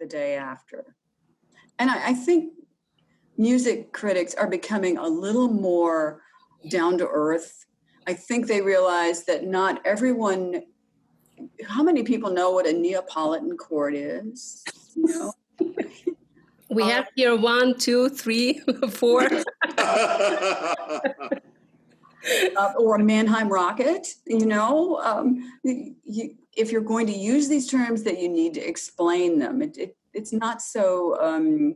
the day after. And I think music critics are becoming a little more down to earth. I think they realize that not everyone, how many people know what a Neapolitan chord is? You know? We have here 1, 2, 3, 4. Or a Mannheim rocket, you know? If you're going to use these terms, that you need to explain them. It's not so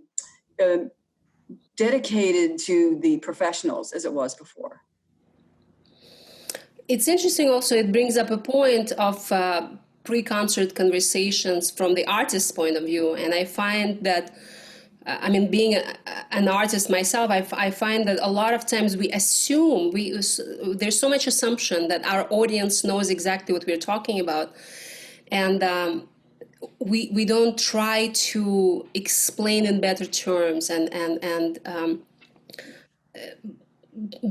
dedicated to the professionals as it was before. It's interesting also, it brings up a point of pre-concert conversations from the artist's point of view. And I find that, being an artist myself, I find that a lot of times we assume, there's so much assumption that our audience knows exactly what we're talking about. And we don't try to explain in better terms and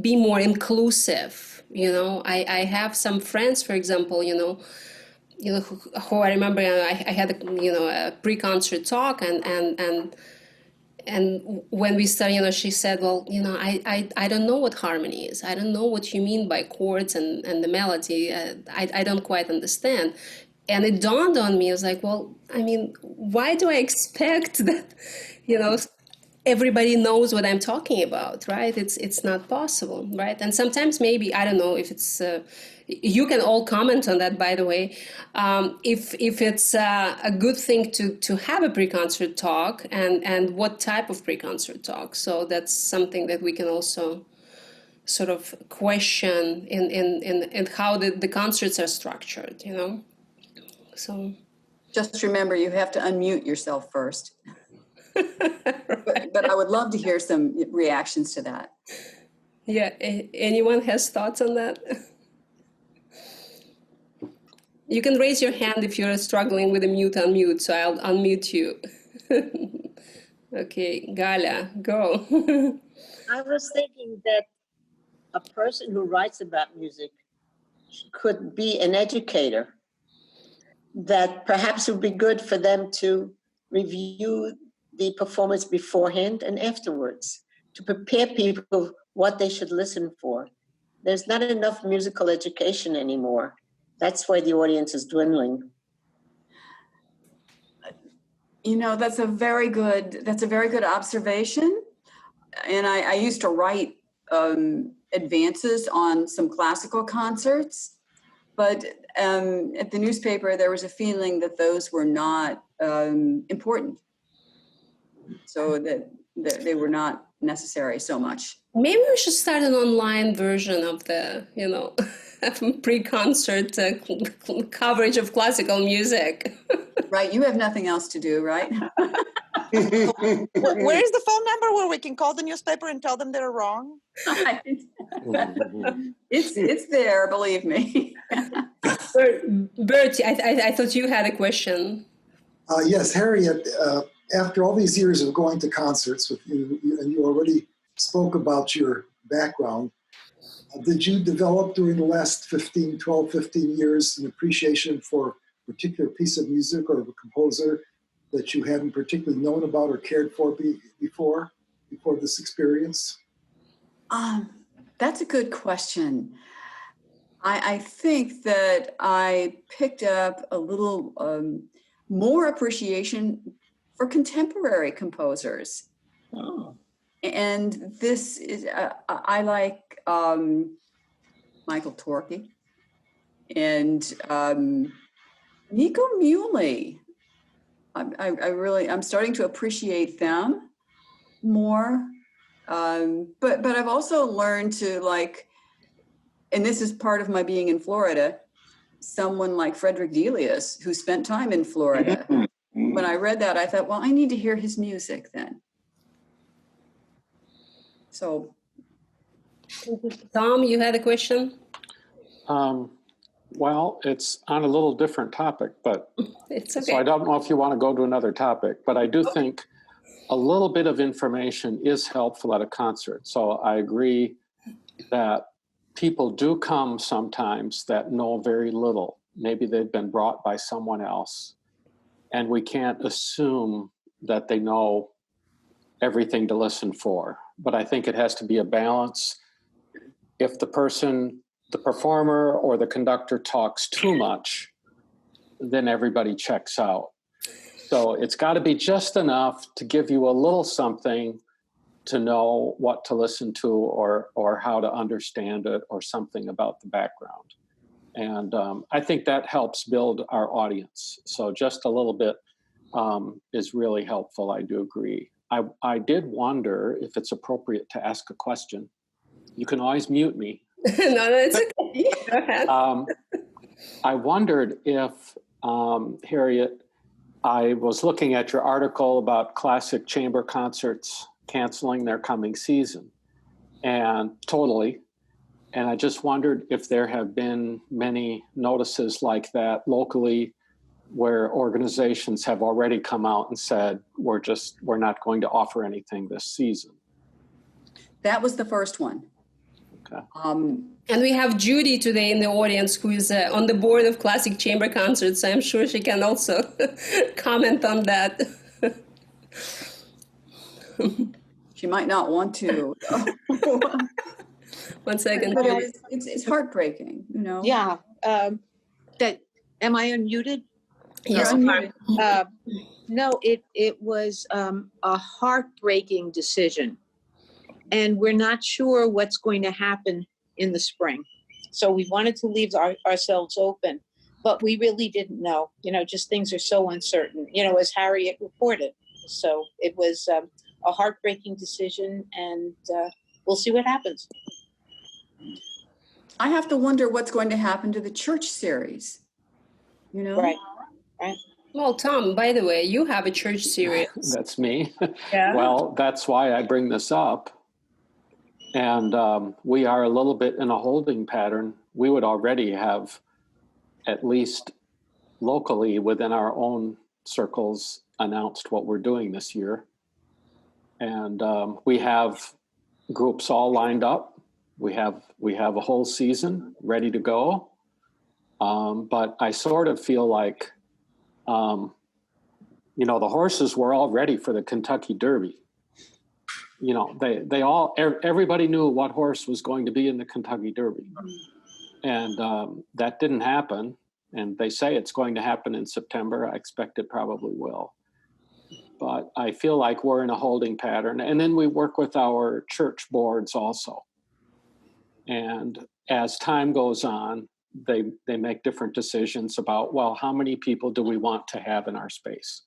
be more inclusive. You know, I have some friends, for example, who I remember, I had a pre-concert talk and when we started, she said, well, I don't know what harmony is. I don't know what you mean by chords and the melody. I don't quite understand. And it dawned on me, I was like, well, why do I expect that, everybody knows what I'm talking about, right? It's not possible, right? And sometimes maybe, I don't know if it's, you can all comment on that, by the way, if it's a good thing to have a pre-concert talk and what type of pre-concert talk. So that's something that we can also sort of question in how the concerts are structured, So just remember, you have to unmute yourself first. But I would love to hear some reactions to that. Yeah, anyone has thoughts on that? You can raise your hand if you're struggling with a unmute, so I'll unmute you. Okay, Gala, go. I was thinking that a person who writes about music could be an educator, that perhaps it would be good for them to review the performance beforehand and afterwards, to prepare people what they should listen for. There's not enough musical education anymore. That's why the audience is dwindling. That's a very good observation. And I used to write advances on some classical concerts, but at the newspaper, there was a feeling that those were not important. So that they were not necessary so much. Maybe we should start an online version of the, pre-concert coverage of classical music. Right, you have nothing else to do, right? Where's the phone number where we can call the newspaper and tell them they're wrong? It's there, believe me. Bertie, I thought you had a question. Yes, Harriet, after all these years of going to concerts with you, and you already spoke about your background, did you develop during the last 15 years an appreciation for a particular piece of music or a composer that you hadn't particularly known about or cared for before this experience? That's a good question. I think that I picked up a little more appreciation for contemporary composers. Oh. And this is, I like Michael Torke and Nico Muhly. I'm starting to appreciate them more. But I've also learned to like, and this is part of my being in Florida, someone like Frederick Delius, who spent time in Florida. When I read that, I thought, well, I need to hear his music then. So. Tom, you had a question? Well, it's on a little different topic, but it's okay. So I don't know if you want to go to another topic, but I do think a little bit of information is helpful at a concert. So I agree that people do come sometimes that know very little. Maybe they've been brought by someone else. and we can't assume that they know everything to listen for. But I think it has to be a balance. If the performer or the conductor talks too much, then everybody checks out. So it's got to be just enough to give you a little something to know what to listen to or how to understand it or something about the background. And I think that helps build our audience. So just a little bit is really helpful. I do agree. I did wonder if it's appropriate to ask a question. You can always mute me. No, it's okay. Go ahead. I wondered if, Harriet, I was looking at your article about classic chamber concerts canceling their coming season, and I just wondered if there have been many notices like that locally where organizations have already come out and said, we're not going to offer anything this season. That was the first one. Okay. And we have Judy today in the audience, who is on the board of Classic Chamber Concerts. So I'm sure she can also comment on that. She might not want to. 1 second. But Judy. it's heartbreaking, you know? Yeah. Am I unmuted? Yes, You're you are. unmuted. No, it was a heartbreaking decision. And we're not sure what's going to happen in the spring. So we wanted to leave ourselves open, but we really didn't know. Just things are so uncertain, as Harriet reported. So it was a heartbreaking decision, and we'll see what happens. I have to wonder what's going to happen to the church series, Right. Well, Tom, by the way, you have a church series. That's me. Yeah. Well, that's why I bring this up. And we are a little bit in a holding pattern. We would already have, at least locally within our own circles, announced what we're doing this year. And we have groups all lined up. We have a whole season ready to go. But I sort of feel like, the horses were all ready for the Kentucky Derby. Everybody knew what horse was going to be in the Kentucky Derby. And that didn't happen. And they say it's going to happen in September. I expect it probably will. But I feel like we're in a holding pattern. And then we work with our church boards also. And as time goes on, they make different decisions about, well, how many people do we want to have in our space?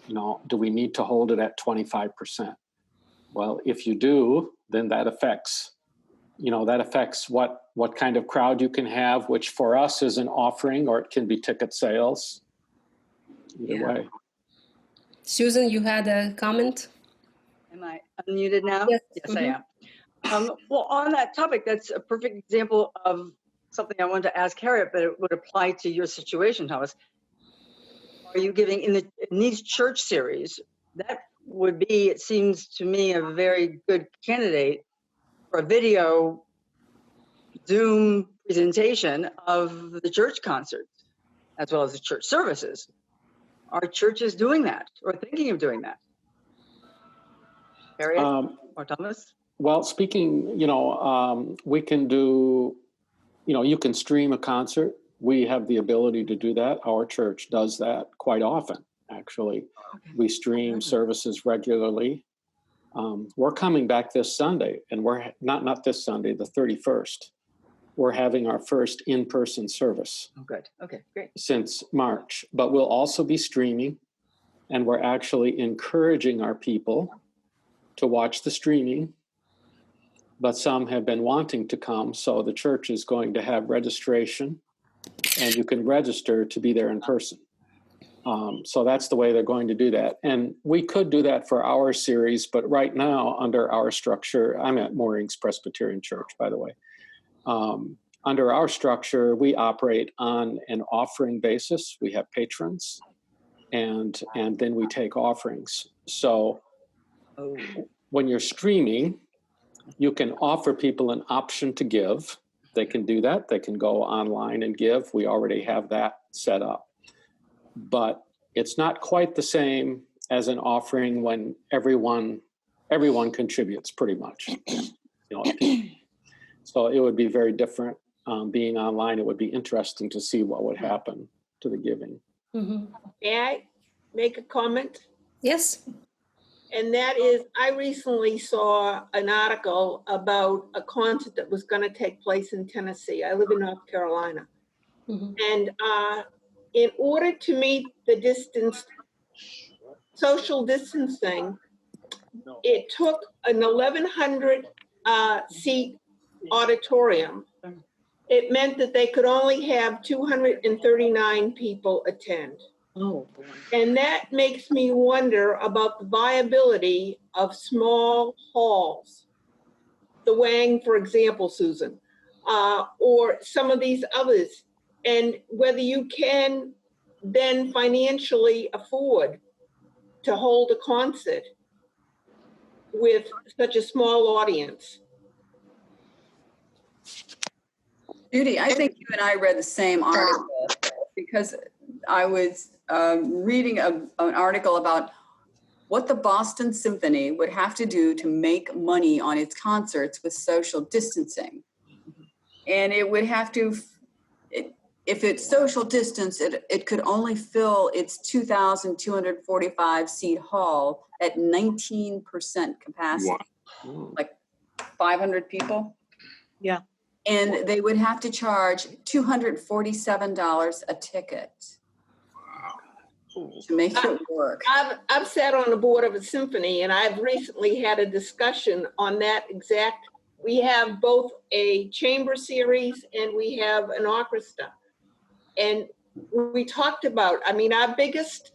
Do we need to hold it at 25%? Well, if you do, then that affects what kind of crowd you can have, which for us is an offering, or it can be ticket sales. Either way. Susan, you had a comment? Am I unmuted now? Yes. Yes, I am. Well, on that topic, that's a perfect example of something I wanted to ask Harriet, but it would apply to your situation, Thomas. Are you giving in these church series? That would be, it seems to me, a very good candidate for a video Zoom presentation of the church concerts, as well as the church services. Are churches doing that or thinking of doing that? Harriet or Thomas? Well, speaking, we can do, you can stream a concert. We have the ability to do that. Our church does that quite often, actually. Okay. We stream services regularly. We're coming back this Sunday, and we're not this Sunday, the 31st. We're having our first in-person service. Oh, good. Okay, great. Since March, but we'll also be streaming, and we're actually encouraging our people to watch the streaming, but some have been wanting to come, so the church is going to have registration, and you can register to be there in person. So that's the way they're going to do that. And we could do that for our series, but right now, under our structure, I'm at Moorings Presbyterian Church, by the way. Under our structure, we operate on an offering basis. We have patrons, and then we take offerings. So when you're streaming, you can offer people an option to give. They can do that. They can go online and give. We already have that set up. But it's not quite the same as an offering when everyone contributes pretty much. So it would be very different. Being online, it would be interesting to see what would happen to the giving. Mm-hmm. May I make a comment? Yes. And that is, I recently saw an article about a concert that was going to take place in Tennessee. I live in North Carolina. Mm-hmm. And in order to meet the social distancing, it took an 1,100 seat auditorium. It meant that they could only have 239 people attend. Oh, boy. And that makes me wonder about the viability of small halls. The Wang, for example, Susan, or some of these others, and whether you can then financially afford to hold a concert with such a small audience. Judy, I think you and I read the same article because I was reading an article about what the Boston Symphony would have to do to make money on its concerts with social distancing. And it would have to, if it's social distance, it could only fill its 2,245 seat hall at 19% capacity. Wow. Like 500 people. Yeah. And they would have to charge $247 a ticket to make it work. I've sat on the board of a symphony, and I've recently had a discussion on that exact. We have both a chamber series and we have an orchestra. And we talked about, I mean, our biggest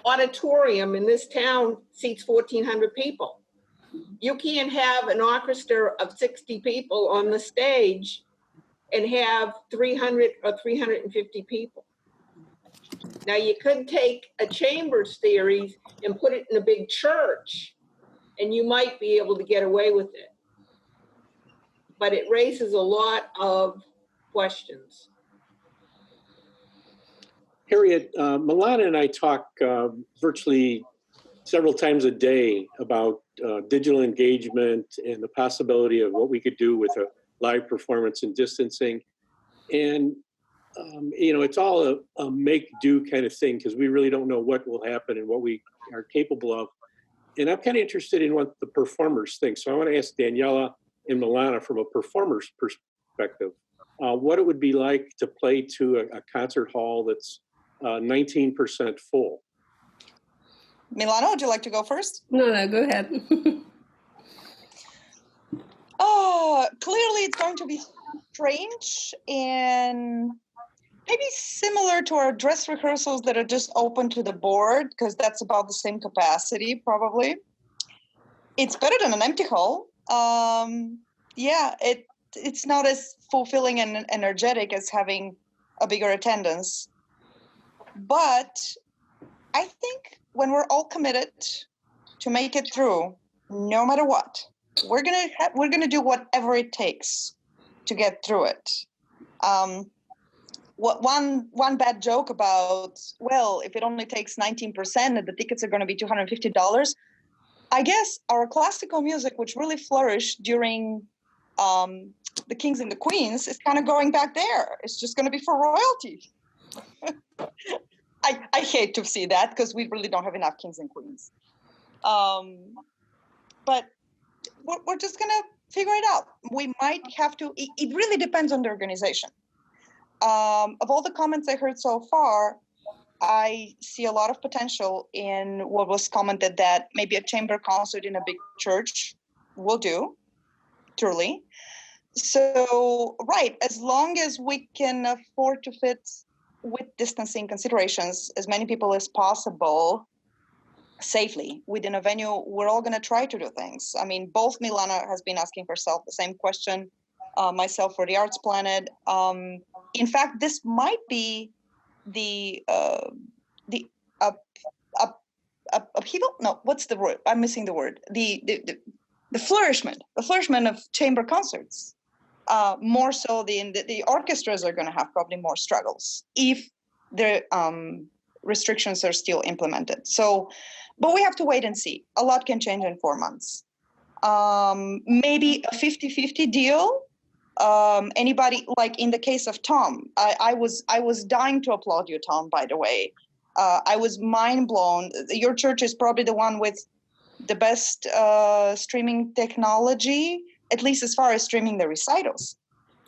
auditorium in this town seats 1,400 people. You can't have an orchestra of 60 people on the stage and have 300 or 350 people. Now, you could take a chamber series and put it in a big church, and you might be able to get away with it. But it raises a lot of questions. Harriet, Milana and I talk virtually several times a day about digital engagement and the possibility of what we could do with a live performance and distancing. And, it's all a make-do kind of thing because we really don't know what will happen and what we are capable of. And I'm kind of interested in what the performers think. So I want to ask Daniela and Milana from a performer's perspective, what it would be like to play to a concert hall that's 19% full. Milana, would you like to go first? No, go ahead. Clearly it's going to be strange and maybe similar to our dress rehearsals that are just open to the board, because that's about the same capacity, probably. It's better than an empty hall. It's not as fulfilling and energetic as having a bigger attendance. But I think when we're all committed to make it through, no matter what, we're gonna do whatever it takes to get through it. One bad joke about, well, if it only takes 19% and the tickets are going to be $250, I guess our classical music, which really flourished during the Kings and the Queens, is kind of going back there. It's just going to be for royalty. I hate to see that because we really don't have enough Kings and Queens. But we're just going to figure it out. We might have to, it really depends on the organization. Of all the comments I heard so far, I see a lot of potential in what was commented that maybe a chamber concert in a big church will do, truly. So, right, as long as we can afford to fit with distancing considerations as many people as possible safely within a venue, we're all going to try to do things. I mean, both Milana has been asking herself the same question, myself for the Arts Planet. In fact, this might be the upheaval. No, what's the word? I'm missing the word. The flourishment of chamber concerts. More so, the orchestras are going to have probably more struggles if the restrictions are still implemented. So, but we have to wait and see. A lot can change in 4 months. Maybe a 50-50 deal. Anybody, like in the case of Tom, I was dying to applaud you, Tom, by the way. I was mind blown. Your church is probably the one with the best streaming technology, at least as far as streaming the recitals.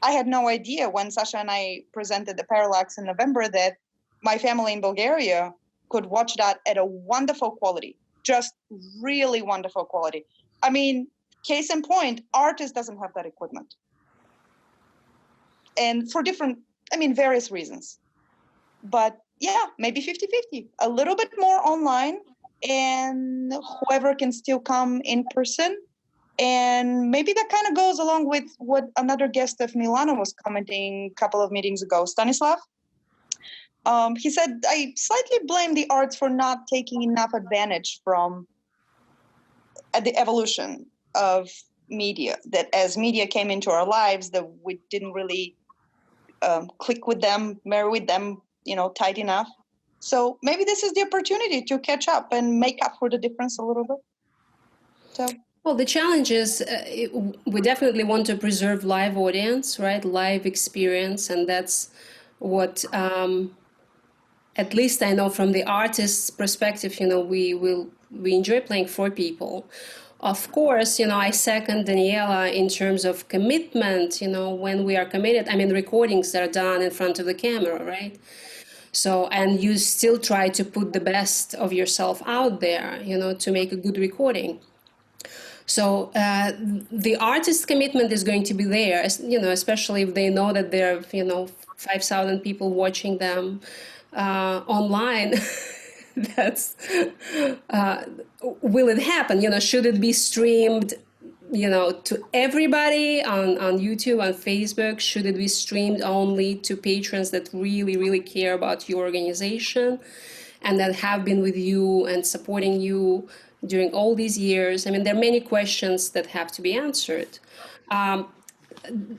I had no idea when Sasha and I presented the Parallax in November that my family in Bulgaria could watch that at a wonderful quality, just really wonderful quality. I mean, case in point, Artist doesn't have that equipment. And for different, various reasons. But yeah, maybe 50-50, a little bit more online, and whoever can still come in person. And maybe that kind of goes along with what another guest of Milano was commenting a couple of meetings ago, Stanislav. He said, I slightly blame the arts for not taking enough advantage from the evolution of media, that as media came into our lives, that we didn't really click with them, marry with them, tight enough. So maybe this is the opportunity to catch up and make up for the difference a little bit. So. Well, the challenge is we definitely want to preserve live audience, right? Live experience. And that's what, at least I know from the artist's perspective, we enjoy playing for people. Of course, I second Daniela in terms of commitment, when we are committed, recordings that are done in front of the camera, right? So, and you still try to put the best of yourself out there, to make a good recording. So the artist's commitment is going to be there, especially if they know that there are, 5,000 people watching them online. That's will it happen? Should it be streamed, to everybody on YouTube, on Facebook? Should it be streamed only to patrons that really, really care about your organization and that have been with you and supporting you during all these years? There are many questions that have to be answered.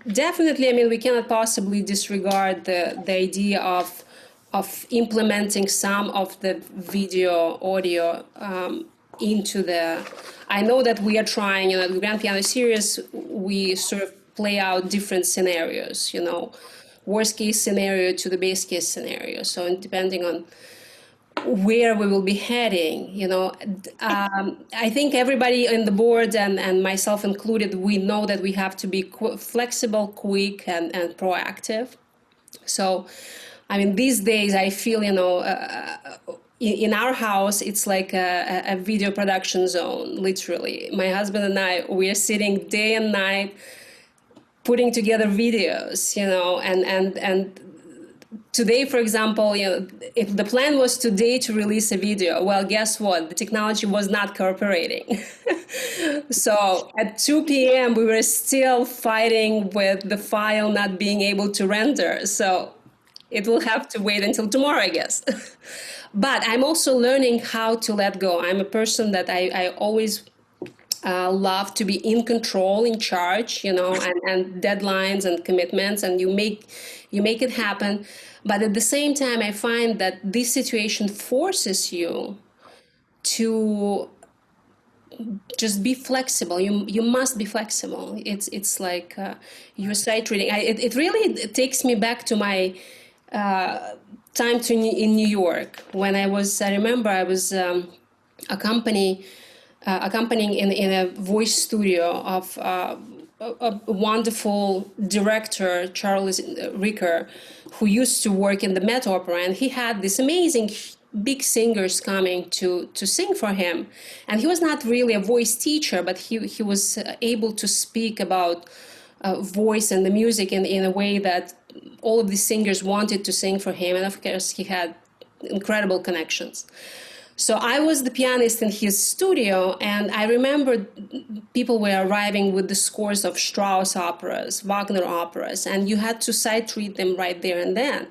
Definitely, we cannot possibly disregard the idea of implementing some of the video, audio into the... I know that we are trying, the Grand Piano Series, we sort of play out different scenarios, worst case scenario to the base case scenario. So depending on where we will be heading, I think everybody on the board and myself included, we know that we have to be flexible, quick, and proactive. So, these days I feel, in our house, it's like a video production zone, literally. My husband and I, we are sitting day and night putting together videos, and today, for example, if the plan was today to release a video, well, guess what? The technology was not cooperating. So at 2 p.m., we were still fighting with the file not being able to render. So it will have to wait until tomorrow, I guess. But I'm also learning how to let go. I'm a person that I always love to be in control, in charge, and deadlines and commitments, and you make it happen. But at the same time, I find that this situation forces you to just be flexible. You must be flexible. It's like your sight reading. It really takes me back to my time in New York when I remember I was accompanying in a voice studio of a wonderful director, Charles Ricker, who used to work in the Met Opera, and he had these amazing big singers coming to sing for him. And he was not really a voice teacher, but he was able to speak about voice and the music in a way that all of these singers wanted to sing for him. And of course, he had incredible connections. So I was the pianist in his studio, and I remember people were arriving with the scores of Strauss operas, Wagner operas, and you had to sight read them right there and then.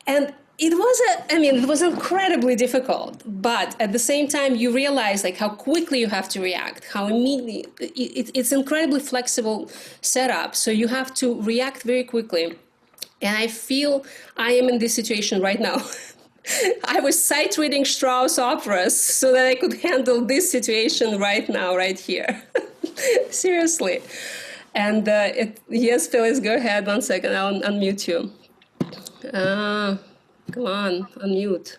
And it was incredibly difficult, but at the same time, you realize how quickly you have to react, how immediately, it's incredibly flexible setup, so you have to react very quickly. And I feel I am in this situation right now. I was sight reading Strauss operas so that I could handle this situation right now, right here. Seriously. And yes, Phyllis, go ahead. 1 second, I'll unmute you. Come on, unmute.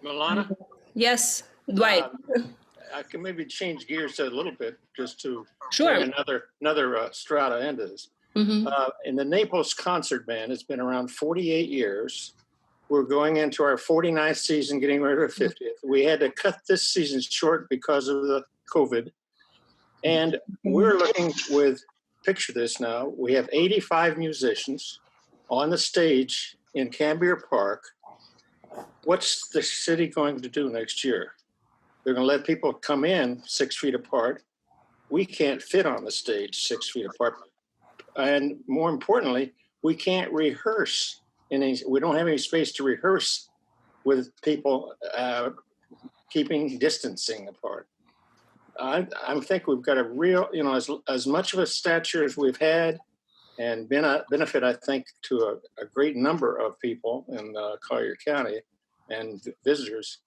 Milana, Yes, Dwight. I can maybe change gears a little bit just to Sure. bring another strata into this. Mm-hmm. In the Naples Concert Band, it's been around 48 years. We're going into our 49th season, getting ready for 50th. We had to cut this season short because of the COVID. And we're looking with, picture this now, we have 85 musicians on the stage in Cambier Park. What's the city going to do next year? They're going to let people come in 6 feet apart. We can't fit on the stage 6 feet apart. And more importantly, we can't rehearse. We don't have any space to rehearse with people keeping distancing apart. I think we've got a real, as much of a stature as we've had and been a benefit, I think, to a great number of people in Collier County and visitors.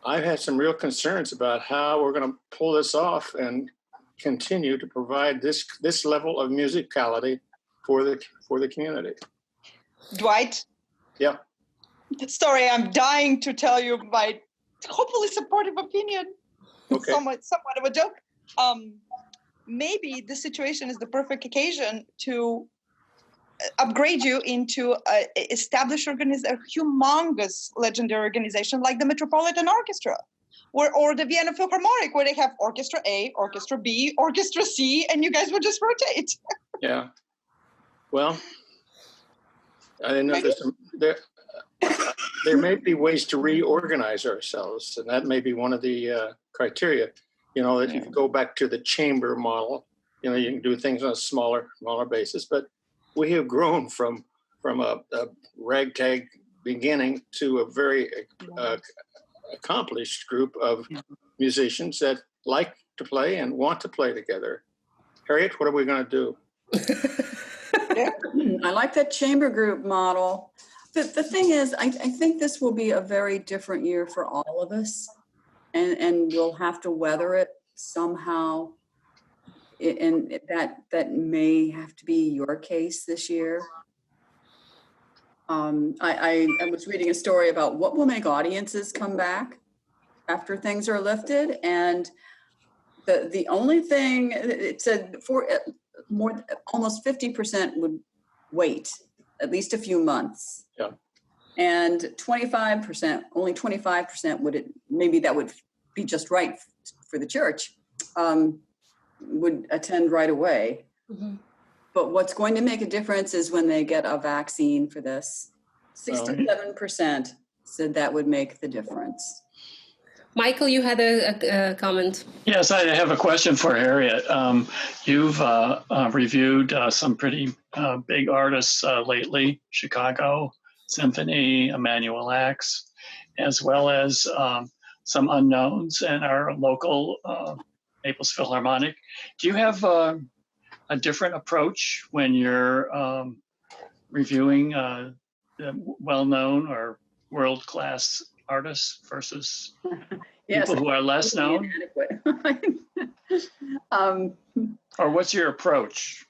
I've had some real concerns about how we're going to pull this off and continue to provide this level of musicality for the community. Dwight? Yeah. Sorry, I'm dying to tell you my hopefully supportive opinion. Okay. Somewhat of a joke. Maybe this situation is the perfect occasion to upgrade you into a established a humongous legendary organization like the Metropolitan Orchestra, or the Vienna Philharmonic, where they have Orchestra A, Orchestra B, Orchestra C, and you guys would just rotate. Yeah. Well, I didn't know there may be ways to reorganize ourselves, and that may be one of the criteria. If you go back to the chamber model, you can do things on a smaller basis. But we have grown from a ragtag beginning to a very accomplished group of musicians that like to play and want to play together. Harriet, what are we going to do? I like that chamber group model. The thing is, I think this will be a very different year for all of us, and we'll have to weather it somehow. And that may have to be your case this year. I was reading a story about what will make audiences come back after things are lifted, and the only thing it said for almost 50% would wait at least a few months. Yeah. And 25%, only 25% maybe that would be just right for the church, would attend right away. Mm-hmm. But what's going to make a difference is when they get a vaccine for this. 67% said that would make the difference. Michael, you had a comment. Yes, I have a question for Harriet. You've reviewed some pretty big artists lately, Chicago Symphony, Emmanuel Axe, as well as some unknowns in our local Naples Philharmonic. Do you have a different approach when you're reviewing well-known or world-class artists versus people who are less known? Or what's your approach?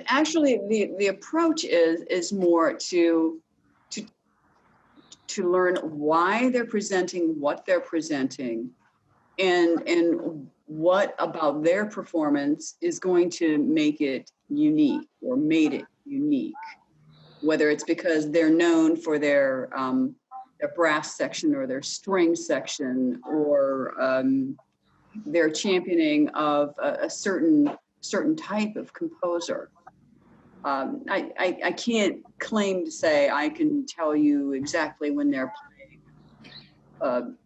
Actually, the approach is more to learn why they're presenting what they're presenting, and what about their performance is going to make it unique or made it unique. Whether it's because they're known for their brass section or their string section, or their championing of a certain type of composer. I can't claim to say I can tell you exactly when they're playing.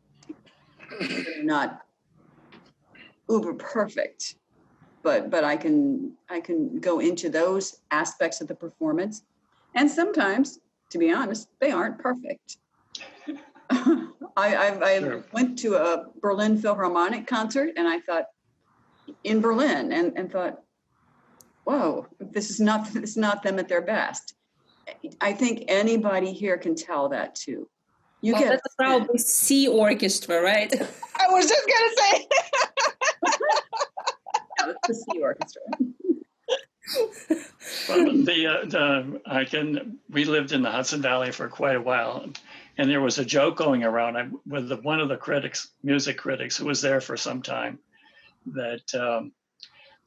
They're not uber perfect, but I can go into those aspects of the performance, and sometimes, to be honest, they aren't perfect. I went to a Berlin Philharmonic concert, and I thought in Berlin, and thought, whoa, this is not them at their best. I think anybody here can tell that too. You Well, get that's probably C orchestra, right? I was just gonna say. yeah, that's the C orchestra. We lived in the Hudson Valley for quite a while, and there was a joke going around with one of the critics, music critics, who was there for some time, that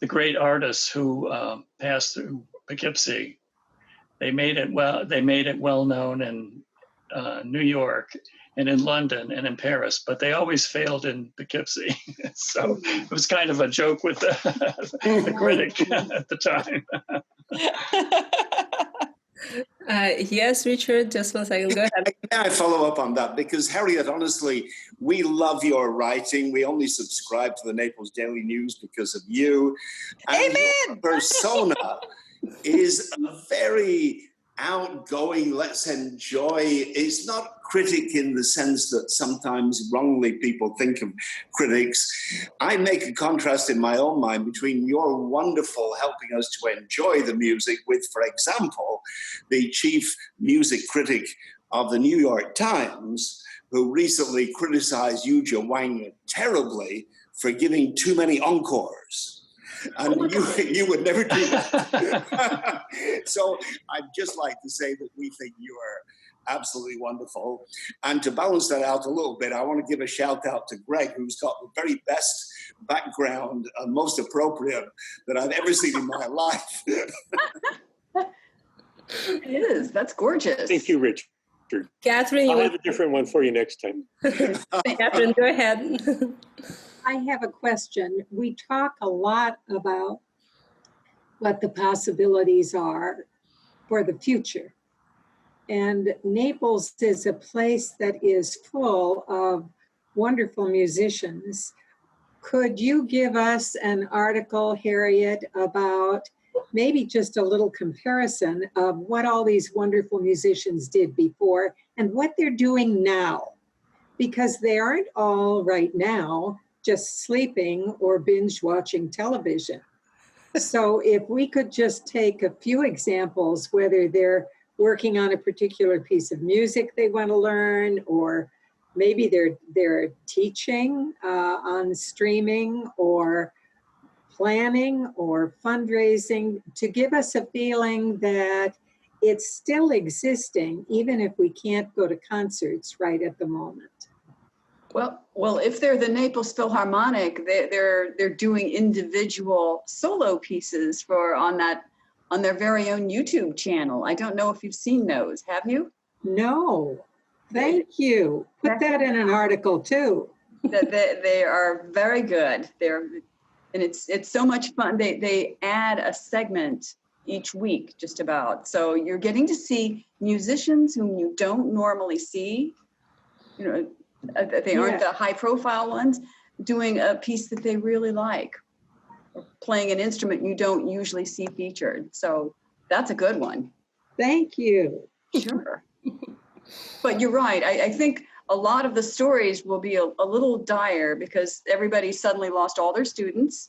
the great artists who passed through Poughkeepsie, they made it well known in New York and in London and in Paris, but they always failed in Poughkeepsie. So it was kind of a joke with the critic at the time. Yes, Richard, just 1 second. Go ahead. May I follow up on that? Because Harriet, honestly, we love your writing. We only subscribe to the Naples Daily News because of you. And Amen. your persona is a very outgoing, let's enjoy. It's not critic in the sense that sometimes wrongly people think of critics. I make a contrast in my own mind between your wonderful helping us to enjoy the music with, for example, the chief music critic of the New York Times, who recently criticized Yuja Wang terribly for giving too many encores. And you would never do that. So I'd just like to say that we think you are absolutely wonderful. And to balance that out a little bit, I want to give a shout out to Greg, who's got the very best background and most appropriate that I've ever seen in my life. It is. That's gorgeous. Thank you, Richard. Catherine, I'll have a different one for you next time. Catherine, go ahead. I have a question. We talk a lot about what the possibilities are for the future. And Naples is a place that is full of wonderful musicians. Could you give us an article, Harriet, about maybe just a little comparison of what all these wonderful musicians did before and what they're doing now? Because they aren't all right now just sleeping or binge watching television. So if we could just take a few examples, whether they're working on a particular piece of music they want to learn, or maybe they're teaching on streaming or planning or fundraising, to give us a feeling that it's still existing, even if we can't go to concerts right at the moment. Well, if they're the Naples Philharmonic, they're doing individual solo pieces on their very own YouTube channel. I don't know if you've seen those. Have you? No. Thank you. Put that in an article too. They are very good. And it's so much fun. They add a segment each week, just about. So you're getting to see musicians whom you don't normally see. You know, they aren't the high profile ones, doing a piece that they really like, or playing an instrument you don't usually see featured. So that's a good one. Thank you. Sure. But you're right. I think a lot of the stories will be a little dire because everybody suddenly lost all their students.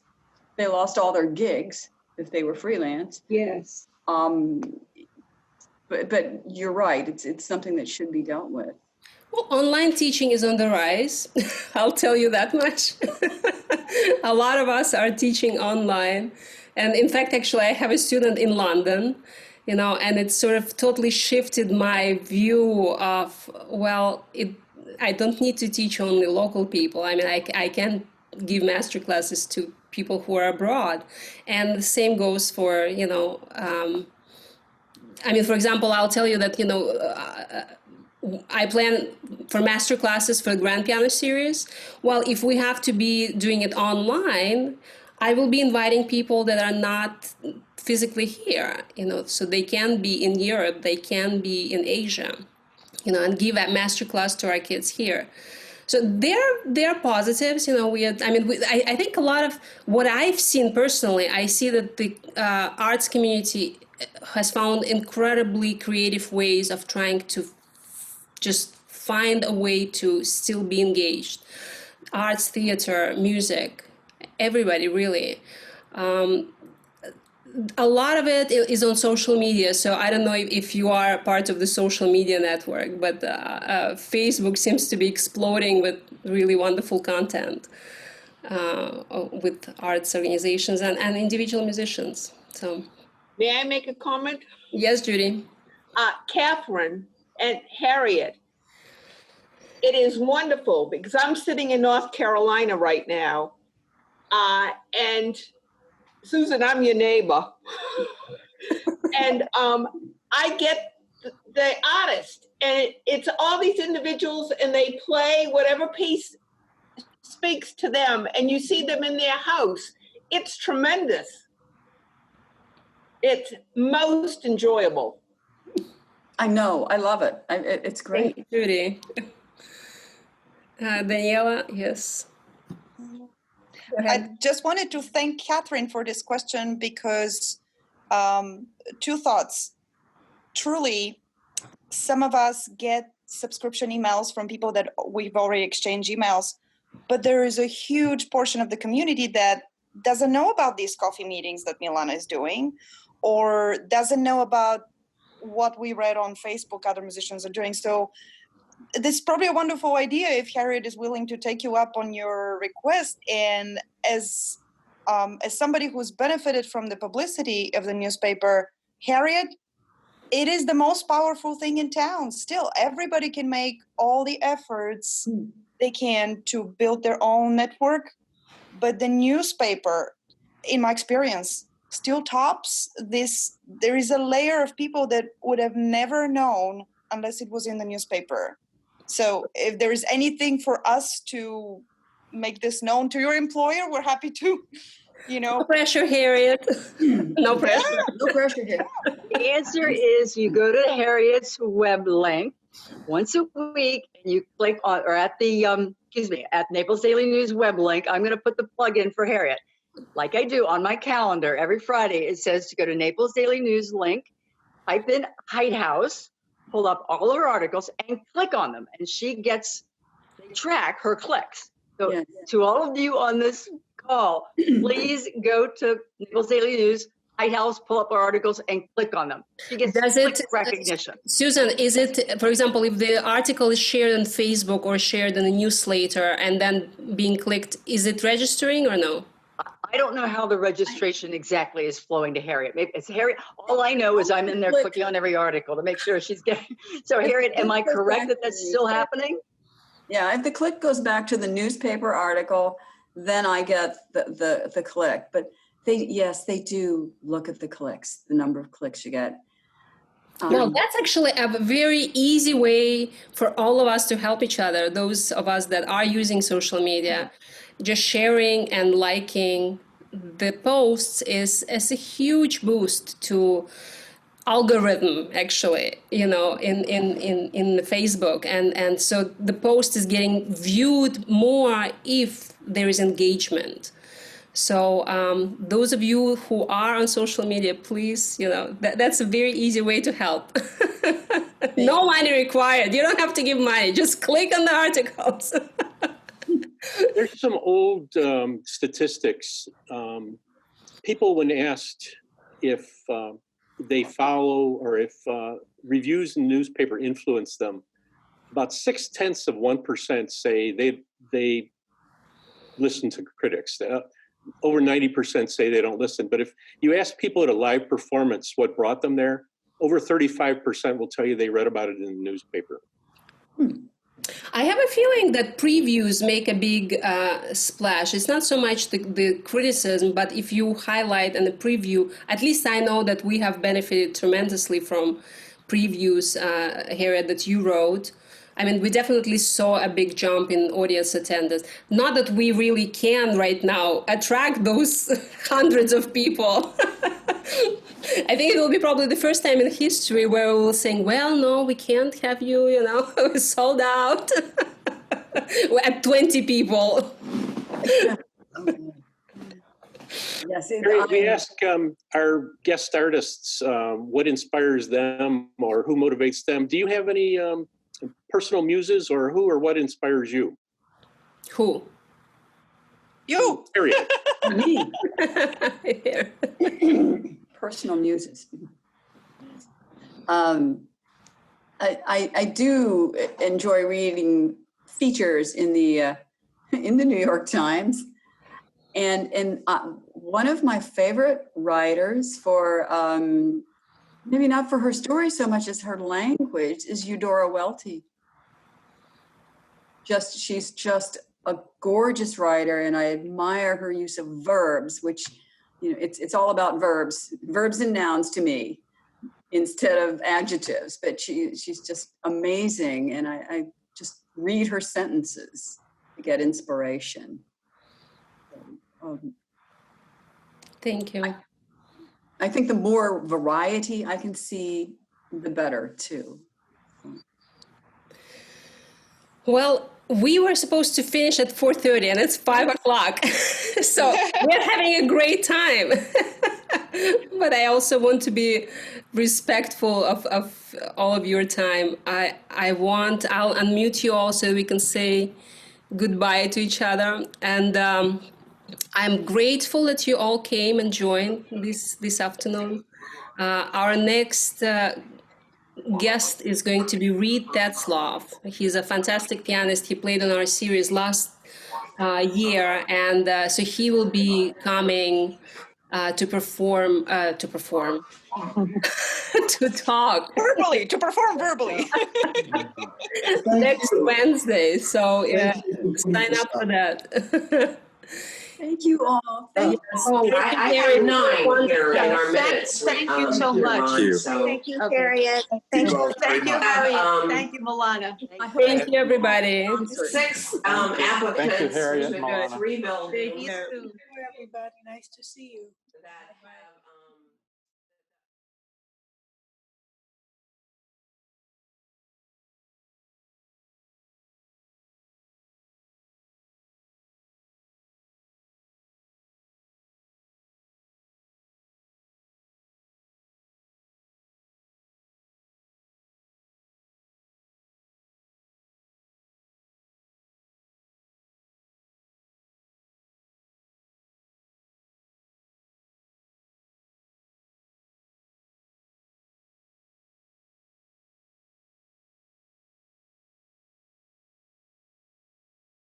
They lost all their gigs if they were freelance. Yes. But you're right. It's something that should be dealt with. Well, online teaching is on the rise. I'll tell you that much. A lot of us are teaching online. And in fact, actually, I have a student in London, and it sort of totally shifted my view of, I don't need to teach only local people. I mean, I can give master classes to people who are abroad. And the same goes for, for example, I'll tell you that, I plan for master classes for the Grand Piano Series. Well, if we have to be doing it online, I will be inviting people that are not physically here, so they can be in Europe, they can be in Asia, and give a master class to our kids here. So there are positives, I think a lot of what I've seen personally, I see that the arts community has found incredibly creative ways of trying to just find a way to still be engaged. Arts, theater, music, everybody really. a lot of it is on social media. So I don't know if you are part of the social media network, but Facebook seems to be exploding with really wonderful content with arts organizations and individual musicians. So, May I make a comment? yes, Judy. Catherine and Harriet, it is wonderful because I'm sitting in North Carolina right now. And Susan, I'm your neighbor. And I get the artist, and it's all these individuals, and they play whatever piece speaks to them, and you see them in their house. It's tremendous. It's most enjoyable. I know. I love it. It's great. Thank you, Judy. Daniela, yes. I just wanted to thank Catherine for this question because two thoughts. Truly, some of us get subscription emails from people that we've already exchanged emails, but there is a huge portion of the community that doesn't know about these coffee meetings that Milana is doing, or doesn't know about what we read on Facebook other musicians are doing. So this is probably a wonderful idea if Harriet is willing to take you up on your request. And as somebody who's benefited from the publicity of the newspaper, Harriet, it is the most powerful thing in town. Still, everybody can make all the efforts they can to build their own network. But the newspaper, in my experience, still tops this. There is a layer of people that would have never known unless it was in the newspaper. So if there is anything for us to make this known to your employer, we're happy to, No pressure, Harriet. No pressure. Yeah, no pressure here. The answer is you go to Harriet's web link once a week and you click on, or at the, at Naples Daily News web link. I'm going to put the plug in for Harriet. Like I do on my calendar every Friday, it says to go to Naples Daily News link, type in Heithaus, pull up all of her articles and click on them. And they track her clicks. So Yes. to all of you on this call, please go to Naples Daily News, Heithaus, pull up our articles and click on them. She gets click recognition. Susan, is it, for example, if the article is shared on Facebook or shared in a newsletter and then being clicked, is it registering or no? I don't know how the registration exactly is flowing to Harriet. Maybe it's Harriet. All I know is I'm in there clicking on every article to make sure she's getting. So Harriet, am I correct that that's still happening? Yeah, if the click goes back to the newspaper article, then I get the click. But they do look at the clicks, the number of clicks you get. Well, that's actually a very easy way for all of us to help each other. Those of us that are using social media, just sharing and liking the posts is a huge boost to algorithm, actually, in Facebook. And so the post is getting viewed more if there is engagement. So those of you who are on social media, please, that's a very easy way to help. No money required. You don't have to give money. Just click on the articles. There's some old statistics. People, when asked if they follow or if reviews in the newspaper influence them, about 0.6% say they listen to critics. Over 90% say they don't listen. But if you ask people at a live performance what brought them there, over 35% will tell you they read about it in the newspaper. I have a feeling that previews make a big splash. It's not so much the criticism, but if you highlight in the preview, at least I know that we have benefited tremendously from previews, Harriet, that you wrote. I mean, we definitely saw a big jump in audience attendance. Not that we really can right now attract those hundreds of people. I think it will be probably the first time in history where we will say, well, no, we can't have you, we're sold out. We're at 20 people. Yes, we ask our guest artists what inspires them or who motivates them. Do you have any personal muses, or who or what inspires you? Who? You. Harriet. Me. personal muses. I do enjoy reading features in the New York Times, and one of my favorite writers for maybe not for her story so much as her language is Eudora Welty. She's just a gorgeous writer, and I admire her use of verbs, which, you know, it's all about verbs and nouns to me instead of adjectives, but she's just amazing. And I just read her sentences to get inspiration. Thank you. I think the more variety I can see, the better too. Well, we were supposed to finish at 4:30 and it's 5 o'clock. So we're having a great time. But I also want to be respectful of all of your time. I'll unmute you all so we can say goodbye to each other. And I'm grateful that you all came and joined this afternoon. Our next guest is going to be Reed Tetzlaff. He's a fantastic pianist. He played on our series last year, and so he will be coming to perform, to talk. Verbally, to perform verbally. Next Wednesday. So sign up for that. Thank you all. Yes. Oh, I have 9 here in our minutes. Thank you so much. Thank you, Harriet. Thank you, Harriet. Thank you, Milana. Thank you, everybody. 6 applicants. Thank you, Harriet and We've got Milana. 3 buildings Thank you, everybody. Nice to see you. that have